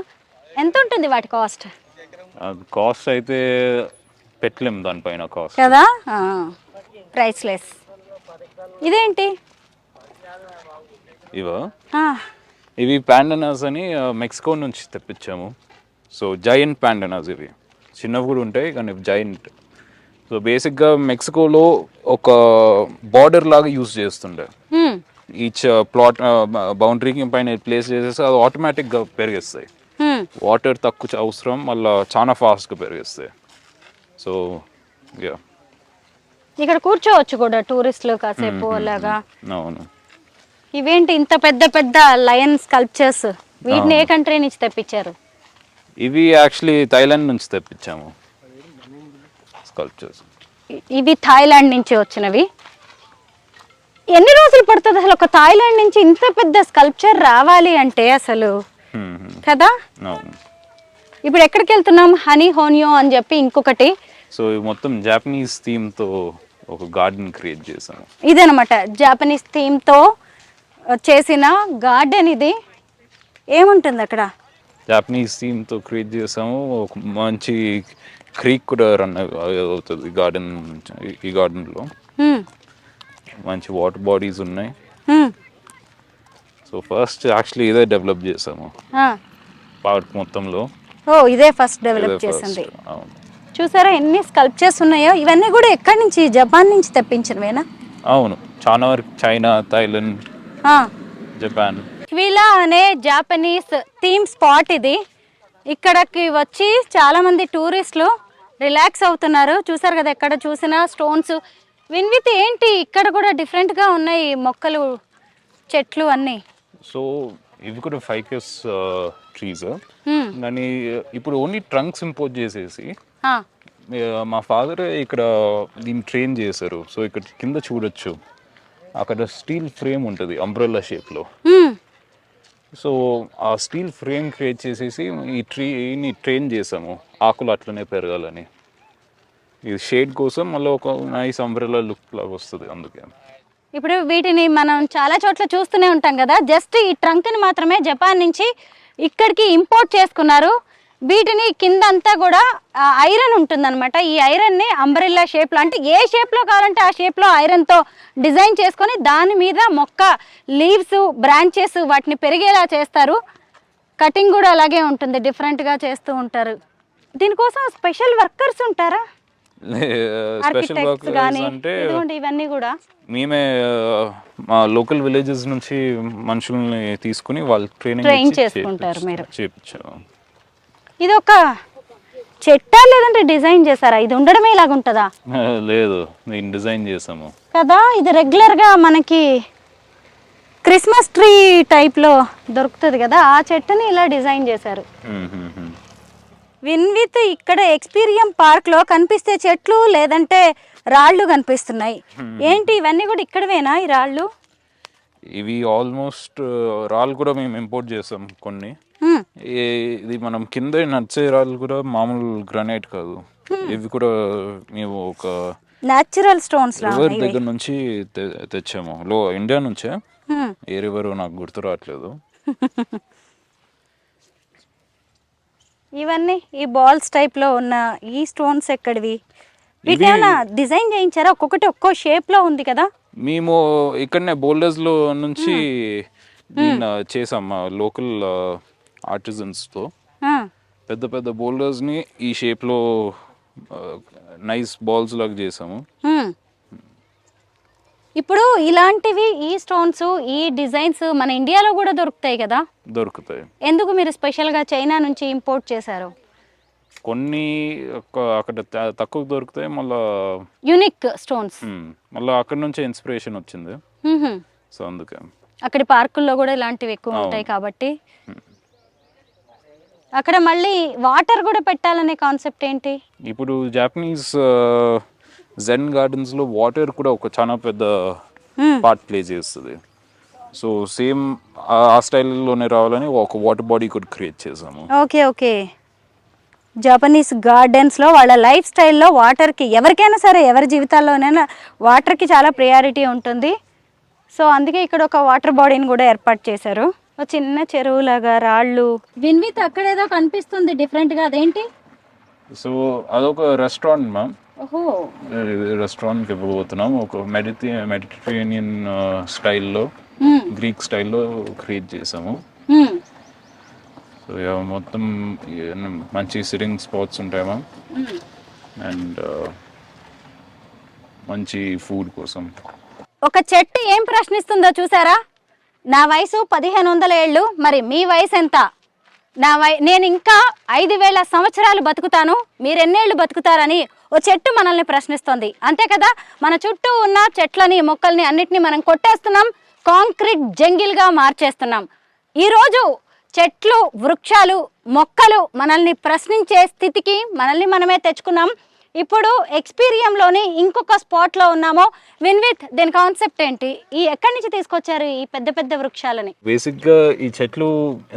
ఎంత ఉంటుంది వాటి కాస్ట్? కాస్ట్ అయితే పెట్టలేము దానిపైన కాస్ట్ కదా, ప్రైస్లెస్. ఇదేంటి? ఇవి పాండనాస్ అని మెక్సికో నుంచి తెప్పించాము. So giant పాండనాస్. ఇవి చిన్నవి కూడా ఉంటాయి కానీ జైంట్. సో బేసిక్గా మెక్సికోలో ఒక బార్డర్ లాగా యూజ్ చేస్తుండే. ఈచ్ ప్లాట్ బౌండరీకి పైన ప్లేస్ చేసేసి అది ఆటోమేటిక్గా పెరిగేస్తాయి. వాటర్ తక్కువ అవసరం, మళ్ళీ చాలా ఫాస్ట్గా పెరిగేస్తాయి. సో ఇక్కడ కూర్చోవచ్చు కూడా టూరిస్టులు కాసేపు అలాగా. అవును. ఇవేంటి ఇంత పెద్ద పెద్ద లయన్ స్కల్ప్చర్స్? వీటిని ఏ కంట్రీ నుంచి తెప్పించారు? ఇవి యాక్చువల్లీ థాయిలాండ్ నుంచి తెప్పించాము స్కల్ప్చర్స్. ఇవి థాయిలాండ్ నుంచి వచ్చినవి. ఎన్ని రోజులు పడుతుంది అసలు ఒక థాయిలాండ్ నుంచి ఇంత పెద్ద స్కల్ప్చర్ రావాలి అంటే అసలు, కదా? ఇప్పుడు ఎక్కడికి వెళ్తున్నాం? హనీ హోనియో అని చెప్పి ఇంకొకటి. సో మొత్తం జాపనీస్ థీమ్ తో ఒక గార్డెన్ క్రియేట్ చేసాము. ఇదనమాట జాపనీస్ థీమ్ తో చేసిన గార్డెన్. ఇది ఏముంటుంది అక్కడ? జాపనీస్ థీమ్ తో క్రియేట్ చేసాము. ఒక మంచి క్రీక్ కూడా రన్ అవుతుంది ఈ గార్డెన్ లో. మంచి వాటర్ బాడీస్ ఉన్నాయి. సో ఫస్ట్ యాక్చువల్లీ ఇదే డెవలప్ చేసాము పార్క్ మొత్తంలో. ఓ ఇదే ఫస్ట్ డెవలప్ చేసింది. అవును. చూసారా ఎన్ని స్కల్ప్చర్స్ ఉన్నాయో. ఇవన్నీ కూడా ఎక్కడి నుంచి? జపాన్ నుంచి తెప్పించినవేనా? అవును, చాలా వరకు చైనా, థాయిలాండ్, జపాన్. క్విలా అనే జాపనీస్ థీమ్ స్పాట్ ఇది. ఇక్కడికి వచ్చి చాలా మంది టూరిస్టులు రిలాక్స్ అవుతున్నారు. చూసారు కదా ఎక్కడ చూసినా స్టోన్స్. విన్విత్ ఏంటి ఇక్కడ కూడా డిఫరెంట్గా ఉన్నాయి మొక్కలు, చెట్లు అన్నీ. సో ఇవి కూడా 5 years ట్రీస్. కానీ ఇప్పుడు ఓన్లీ ట్రంక్స్ ఇంపోర్ట్ చేసేసి మా ఫాదర్ ఇక్కడ దీన్ని ట్రైన్ చేశారు. సో ఇక్కడ కింద చూడొచ్చు, అక్కడ స్టీల్ ఫ్రేమ్ ఉంటుంది అంబ్రెల్లా షేప్లో. సో ఆ స్టీల్ ఫ్రేమ్ క్రియేట్ చేసేసి ఈ ట్రీని ట్రైన్ చేసాము ఆకులు అట్లనే పెరగాలని. ఇది షేడ్ కోసం మళ్ళీ ఒక నైస్ అంబ్రెల్లా లుక్ లాగా వస్తుంది. అందుకే ఇప్పుడు వీటిని మనం చాలా చోట్ల చూస్తూనే ఉంటాం కదా. జస్ట్ ఈ ట్రంక్ని మాత్రమే జపాన్ నుంచి ఇక్కడికి ఇంపోర్ట్ చేసుకున్నారు. వీటిని కింద అంతా కూడా ఐరన్ ఉంటుందన్నమాట. ఈ ఐరన్ని అంబ్రెల్లా షేప్లో, అంటే ఏ షేప్లో కావాలంటే ఆ షేప్లో ఐరన్తో డిజైన్ చేసుకొని దాని మీద మొక్క లీవ్స్, బ్రాంచెస్ వాటిని పెరిగేలా చేస్తారు. కటింగ్ కూడా అలాగే ఉంటుంది, డిఫరెంట్గా చేస్తూ ఉంటారు. దీనికోసం స్పెషల్ వర్కర్స్ ఉంటారా? స్పెషల్ వర్కర్స్ అంటే ఇవన్నీ కూడా మేమే మా లోకల్ విలేజెస్ నుంచి మనుషుల్ని తీసుకుని వాళ్ళు ట్రైన్ చేసుకుంటారు. మీరు చేయించాము. ఇది ఒక చెట్టా లేదంటే డిజైన్ చేశారా? ఇది ఉండడమే ఇలాగ ఉంటుందా? లేదు, నేను డిజైన్ చేసాము కదా. ఇది రెగ్యులర్గా మనకి క్రిస్మస్ ట్రీ టైప్లో దొరుకుతుంది కదా, ఆ చెట్టుని ఇలా డిజైన్ చేశారు. విన్విత్ ఇక్కడ ఎక్స్పీరియం పార్క్లో కనిపిస్తే చెట్లు లేదంటే రాళ్ళు కనిపిస్తున్నాయి. ఏంటి ఇవన్నీ కూడా ఇక్కడవేనా ఈ రాళ్ళు? ఇవి ఆల్మోస్ట్ రాళ్ళు కూడా మేము ఇంపోర్ట్ చేసాం కొన్ని. ఇది మనం కింద నడిచే రాళ్ళు కూడా మామూలు గ్రానైట్ కాదు, ఇవి కూడా మేము ఒక న్యాచురల్ స్టోన్స్ రివర్ దగ్గర నుంచి తెచ్చాము. ఇండియా నుంచే. ఏ రివర్ నాకు గుర్తు రావట్లేదు. ఇవన్నీ ఈ బాల్స్ టైప్ లో ఉన్న ఈ స్టోన్స్ ఎక్కడివి? వీటిని ఏమైనా డిజైన్ చేయించారా? ఒక్కొక్కటి ఒక్కో షేప్ లో ఉంది కదా. మేము ఇక్కడనే బోల్డర్స్ లో నుంచి చేసాం లోకల్ ఆర్టిజన్స్ తో. పెద్ద పెద్ద బోల్డర్స్ ని ఈ షేప్ లో నైస్ బాల్స్ లాగా చేసాము. ఇప్పుడు ఇలాంటివి ఈ స్టోన్స్, ఈ డిజైన్స్ మన ఇండియాలో కూడా దొరుకుతాయి కదా? దొరుకుతాయి. ఎందుకు మీరు స్పెషల్ గా చైనా నుంచి ఇంపోర్ట్ చేశారు? కొన్ని అక్కడ తక్కువ దొరుకుతాయి, మళ్ళీ యూనిక్ స్టోన్స్. మళ్ళీ అక్కడ నుంచే ఇన్స్పిరేషన్ వచ్చింది. సో అందుకే అక్కడి పార్కుల్లో కూడా ఇలాంటివి ఎక్కువ ఉంటాయి కాబట్టి. అక్కడ మళ్ళీ వాటర్ కూడా పెట్టాలనే కాన్సెప్ట్ ఏంటి? ఇప్పుడు జాపనీస్ జెన్ గార్డెన్స్ లో వాటర్ కూడా ఒక చాలా పెద్ద పార్ట్ ప్లే చేస్తుంది. సో సేమ్ ఆ స్టైల్లోనే రావాలని ఒక వాటర్ బాడీ కూడా క్రియేట్ చేసాము. Okay okay. జపనీస్ గార్డెన్స్లో వాళ్ళ లైఫ్ స్టైల్లో వాటర్కి, ఎవరికైనా సరే ఎవరి జీవితాల్లోనైనా వాటర్కి చాలా ప్రయారిటీ ఉంటుంది. సో అందుకే ఇక్కడ ఒక వాటర్ బాడీని కూడా ఏర్పాటు చేశారు. ఒక చిన్న చెరువులాగా రాళ్ళు. విన్విత్ అక్కడ ఏదో కనిపిస్తుంది డిఫరెంట్గా, అదేంటి? సో అదొక రెస్టారెంట్ మ్యామ్. ఓహో, రెస్టారెంట్కి ఇవ్వబోతున్నాం. ఒక మెడిటరేనియన్ స్టైల్లో, గ్రీక్ స్టైల్లో క్రియేట్ చేసాము. సో మొత్తం మంచి సిట్టింగ్ స్పాట్స్ ఉంటాయి మ్యామ్, అండ్ మంచి ఫుడ్ కోసం. ఒక చెట్టు ఏం ప్రశ్నిస్తుందో చూసారా? నా వయసు 1500 ఏళ్ళు, మరి మీ వయసు ఎంత? నేను ఇంకా 5000 సంవత్సరాలు బతుకుతాను, మీరు ఎన్నేళ్ళు బతుకుతారని ఓ చెట్టు మనల్ని ప్రశ్నిస్తుంది. అంతే కదా, మన చుట్టూ ఉన్న చెట్లని, మొక్కల్ని అన్నిటినీ మనం కొట్టేస్తున్నాం, కాంక్రీట్ జంగిల్గా మార్చేస్తున్నాం. ఈరోజు చెట్లు, వృక్షాలు, మొక్కలు మనల్ని ప్రశ్నించే స్థితికి మనల్ని మనమే తెచ్చుకున్నాం. ఇప్పుడు ఎక్స్పీరియంలోని ఇంకొక స్పాట్లో ఉన్నాము. విన్విత్, దీని కాన్సెప్ట్ ఏంటి? ఎక్కడి నుంచి తీసుకొచ్చారు ఈ పెద్ద పెద్ద వృక్షాలని? బేసిక్గా ఈ చెట్లు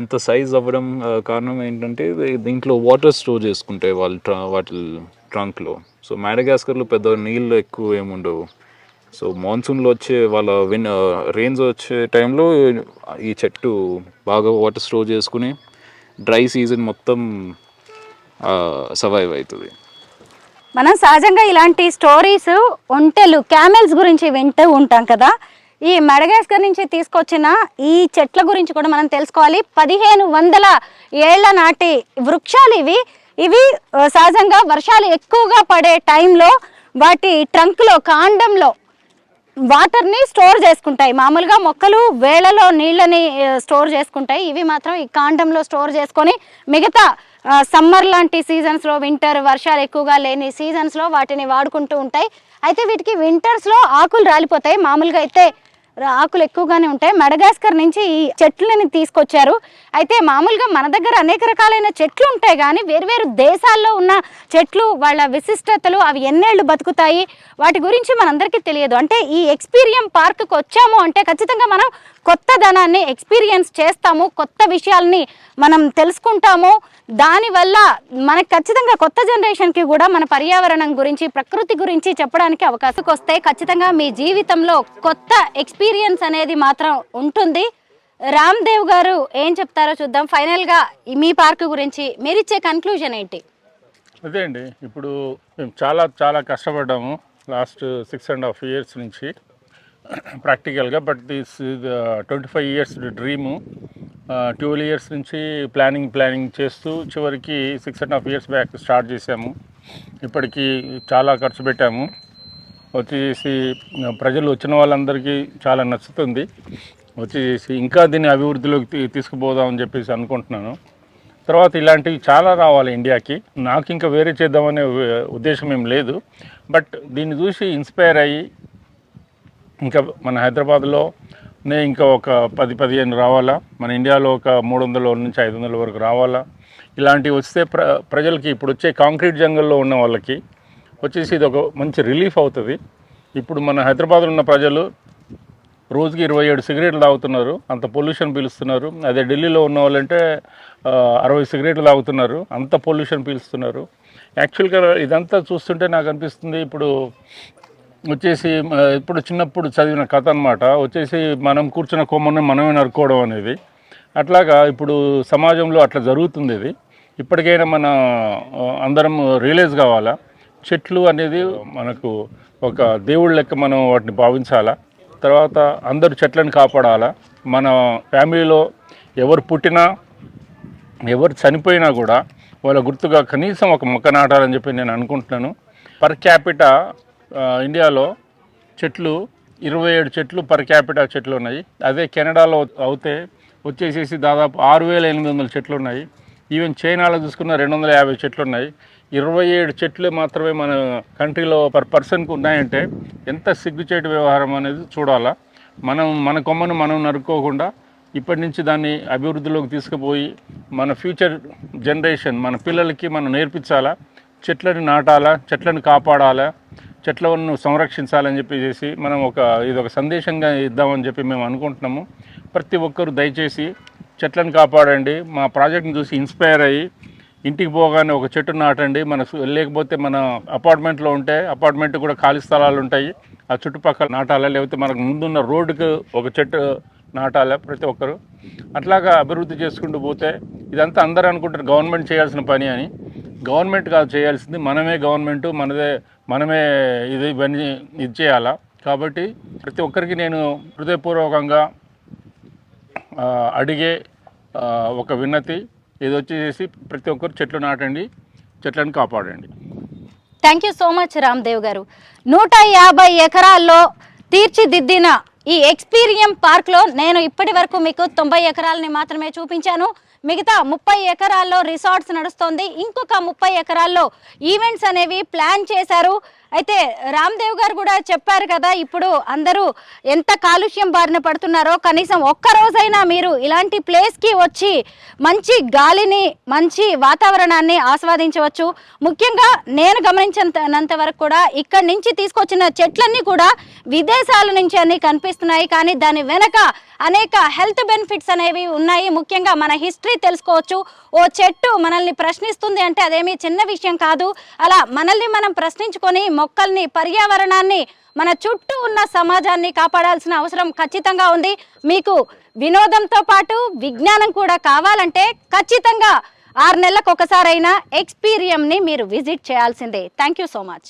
ఎంత సైజ్ అవ్వడం కారణం ఏంటంటే దీంట్లో వాటర్ స్టోర్ చేసుకుంటాయి వాటి ట్రంక్లో. సో మాడగాస్కర్లో పెద్ద నీళ్ళు ఎక్కువ ఏముండవు. సో మాన్సూన్లో వచ్చే రెయిన్స్ వచ్చే టైంలో ఈ చెట్టు బాగా వాటర్ స్టోర్ చేసుకుని డ్రై సీజన్ మొత్తం సర్వైవ్ అవుతుంది. మనం సహజంగా ఇలాంటి స్టోరీస్ ఒంటెలు క్యామెల్స్ గురించి వింటూ ఉంటాం కదా. ఈ మడగాస్కర్ నుంచి తీసుకొచ్చిన ఈ చెట్ల గురించి కూడా మనం తెలుసుకోవాలి. 1500 ఏళ్ల నాటి వృక్షాలు ఇవి. ఇవి సహజంగా వర్షాలు ఎక్కువగా పడే టైంలో వాటి ట్రంక్లో కాండంలో వాటర్ని స్టోర్ చేసుకుంటాయి. మామూలుగా మొక్కలు వేళలో నీళ్ళని స్టోర్ చేసుకుంటాయి, ఇవి మాత్రం ఈ కాండంలో స్టోర్ చేసుకొని మిగతా సమ్మర్ లాంటి సీజన్స్లో, వింటర్ వర్షాలు ఎక్కువగా లేని సీజన్స్లో వాటిని వాడుకుంటూ ఉంటాయి. అయితే వీటికి వింటర్స్లో ఆకులు రాలిపోతాయి, మామూలుగా అయితే ఆకులు ఎక్కువగానే ఉంటాయి. మడగాస్కర్ నుంచి ఈ చెట్లని తీసుకొచ్చారు. అయితే మామూలుగా మన దగ్గర అనేక రకాలైన చెట్లు ఉంటాయి, కానీ వేరువేరు దేశాల్లో ఉన్న చెట్లు వాళ్ళ విశిష్టతలు, అవి ఎన్నేళ్ళు బతుకుతాయి, వాటి గురించి మనందరికీ తెలియదు. అంటే ఈ ఎక్స్పీరియం పార్క్కి వచ్చాము అంటే ఖచ్చితంగా మనం కొత్త ధనాన్ని ఎక్స్పీరియన్స్ చేస్తాము, కొత్త విషయాల్ని మనం తెలుసుకుంటాము. దానివల్ల మనకు ఖచ్చితంగా కొత్త జనరేషన్కి కూడా మన పర్యావరణం గురించి, ప్రకృతి గురించి చెప్పడానికి అవకాశం వస్తే ఖచ్చితంగా మీ జీవితంలో కొత్త ఎక్స్పీరియన్స్ అనేది మాత్రం ఉంటుంది. రామ్దేవ్ గారు ఏం చెప్తారో చూద్దాం. ఫైనల్గా మీ పార్క్ గురించి మీరు ఇచ్చే కన్క్లూజన్ ఏంటి? అదే అండి, ఇప్పుడు మేము చాలా చాలా కష్టపడ్డాము లాస్ట్ 6.5 years నుంచి ప్రాక్టికల్గా. But this 25 years dream. 12 years నుంచి ప్లానింగ్ చేస్తూ చివరికి 6.5 years బ్యాక్ స్టార్ట్ చేసాము. ఇప్పటికీ చాలా ఖర్చు పెట్టాము. వచ్చేసి ప్రజలు వచ్చిన వాళ్ళందరికీ చాలా నచ్చుతుంది. వచ్చేసి ఇంకా దీన్ని అభివృద్ధిలోకి తీసుకుపోదామని చెప్పేసి అనుకుంటున్నాను. తర్వాత ఇలాంటివి చాలా రావాలి ఇండియాకి. నాకు ఇంకా వేరే చేద్దామనే ఉద్దేశం ఏం లేదు. బట్ దీన్ని చూసి ఇన్స్పైర్ అయ్యి ఇంకా మన హైదరాబాద్లోనే ఇంకా ఒక 10-15 రావాలా, మన ఇండియాలో ఒక 300 నుంచి 500 వరకు రావాలా. ఇలాంటివి వస్తే ప్రజలకి ఇప్పుడు వచ్చే కాంక్రీట్ జంగల్లో ఉన్న వాళ్ళకి వచ్చేసి ఇది ఒక మంచి రిలీఫ్ అవుతుంది. ఇప్పుడు మన హైదరాబాద్లో ఉన్న ప్రజలు రోజుకి 27 సిగరెట్లు తాగుతున్నారు, అంత పొల్యూషన్ పీలుస్తున్నారు. అదే ఢిల్లీలో ఉన్న వాళ్ళంటే 60 సిగరెట్లు తాగుతున్నారు, అంత పొల్యూషన్ పీలుస్తున్నారు. యాక్చువల్గా ఇదంతా చూస్తుంటే నాకు అనిపిస్తుంది, ఇప్పుడు వచ్చేసి ఇప్పుడు చిన్నప్పుడు చదివిన కథ అనమాట. వచ్చేసి మనం కూర్చున్న కొమ్మని మనమే నరుకోవడం అనేది. అట్లాగా ఇప్పుడు సమాజంలో అట్లా జరుగుతుంది. ఇది ఇప్పటికైనా మన అందరం రియలైజ్ కావాలా. చెట్లు అనేది మనకు ఒక దేవుళ్ళ లెక్క మనం వాటిని భావించాలా. తర్వాత అందరూ చెట్లను కాపాడాలా. మన ఫ్యామిలీలో ఎవరు పుట్టినా ఎవరు చనిపోయినా కూడా వాళ్ళ గుర్తుగా కనీసం ఒక మొక్క నాటాలని చెప్పి నేను అనుకుంటున్నాను. పర్ క్యాపిటా ఇండియాలో చెట్లు 27 చెట్లు పర్ క్యాపిటా చెట్లు ఉన్నాయి. అదే కెనడాలో అయితే వచ్చేసేసి దాదాపు 6,800 చెట్లు ఉన్నాయి. ఈవెన్ చైనాలో చూసుకున్న 250 చెట్లు ఉన్నాయి. 27 చెట్లు మాత్రమే మన కంట్రీలో పర్ పర్సన్కి ఉన్నాయంటే ఎంత సిగ్గుచేటు వ్యవహారం అనేది చూడాలా. మన కొమ్మను మనం నరుక్కోకుండా ఇప్పటి నుంచి దాన్ని అభివృద్ధిలోకి తీసుకుపోయి మన ఫ్యూచర్ జనరేషన్, మన పిల్లలకి మనం నేర్పించాలా. చెట్లను నాటాలా, చెట్లను కాపాడాలా, చెట్లను సంరక్షించాలని చెప్పేసి మనం ఇది ఒక సందేశంగా ఇద్దామని చెప్పి మేము అనుకుంటున్నాము. ప్రతి ఒక్కరు దయచేసి చెట్లను కాపాడండి. మా ప్రాజెక్ట్ని చూసి ఇన్స్పైర్ అయ్యి ఇంటికి పోగానే ఒక చెట్టు నాటండి. లేకపోతే మన అపార్ట్మెంట్లో ఉంటే అపార్ట్మెంట్ కూడా ఖాళీ స్థలాలు ఉంటాయి, ఆ చుట్టుపక్కల నాటాలా. లేకపోతే మనకు ముందున్న రోడ్డుకు ఒక చెట్టు నాటాలా ప్రతి ఒక్కరు. అట్లాగా అభివృద్ధి చేసుకుంటూ పోతే ఇదంతా అందరూ అనుకుంటారు గవర్నమెంట్ చేయాల్సిన పని అని. గవర్నమెంట్ కాదు చేయాల్సింది, గవర్నమెంటు మనమే ఇవన్నీ చేయాలా. కాబట్టి ప్రతి ఒక్కరికి నేను హృదయపూర్వకంగా అడిగే ఒక విన్నతి ఇది వచ్చేసి ప్రతి ఒక్కరు చెట్లు నాటండి, చెట్లను కాపాడండి. Thank you so much Ramdev గారు. 150 ఎకరాల్లో తీర్చిదిద్దిన ఈ ఎక్స్పీరియం పార్క్లో నేను ఇప్పటి వరకు మీకు 90 ఎకరాలని మాత్రమే చూపించాను. మిగతా 30 ఎకరాల్లో రిసార్ట్స్ నడుస్తోంది. ఇంకొక 30 ఎకరాల్లో ఈవెంట్స్ అనేవి ప్లాన్ చేశారు. అయితే రామ్దేవ్ గారు కూడా చెప్పారు కదా, ఇప్పుడు అందరూ ఎంత కాలుష్యం బారిన పడుతున్నారో, కనీసం ఒక్కరోజైనా మీరు ఇలాంటి ప్లేస్కి వచ్చి మంచి గాలిని, మంచి వాతావరణాన్ని ఆస్వాదించవచ్చు. ముఖ్యంగా నేను గమనించినంత వరకు కూడా ఇక్కడి నుంచి తీసుకొచ్చిన చెట్లన్నీ కూడా విదేశాల నుంచి అన్నీ కనిపిస్తున్నాయి, కానీ దాని వెనక అనేక హెల్త్ బెనిఫిట్స్ అనేవి ఉన్నాయి. ముఖ్యంగా మన హిస్టరీ తెలుసుకోవచ్చు. ఓ చెట్టు మనల్ని ప్రశ్నిస్తుంది అంటే అదేమీ చిన్న విషయం కాదు. అలా మనల్ని మనం ప్రశ్నించుకొని మొక్కల్ని, పర్యావరణాన్ని, మన చుట్టూ ఉన్న సమాజాన్ని కాపాడాల్సిన అవసరం ఖచ్చితంగా ఉంది. మీకు వినోదంతో పాటు విజ్ఞానం కూడా కావాలంటే ఖచ్చితంగా 6 నెలలకు ఒకసారైనా ఎక్స్పీరియంని మీరు విజిట్ చేయాల్సిందే. Thank you so much.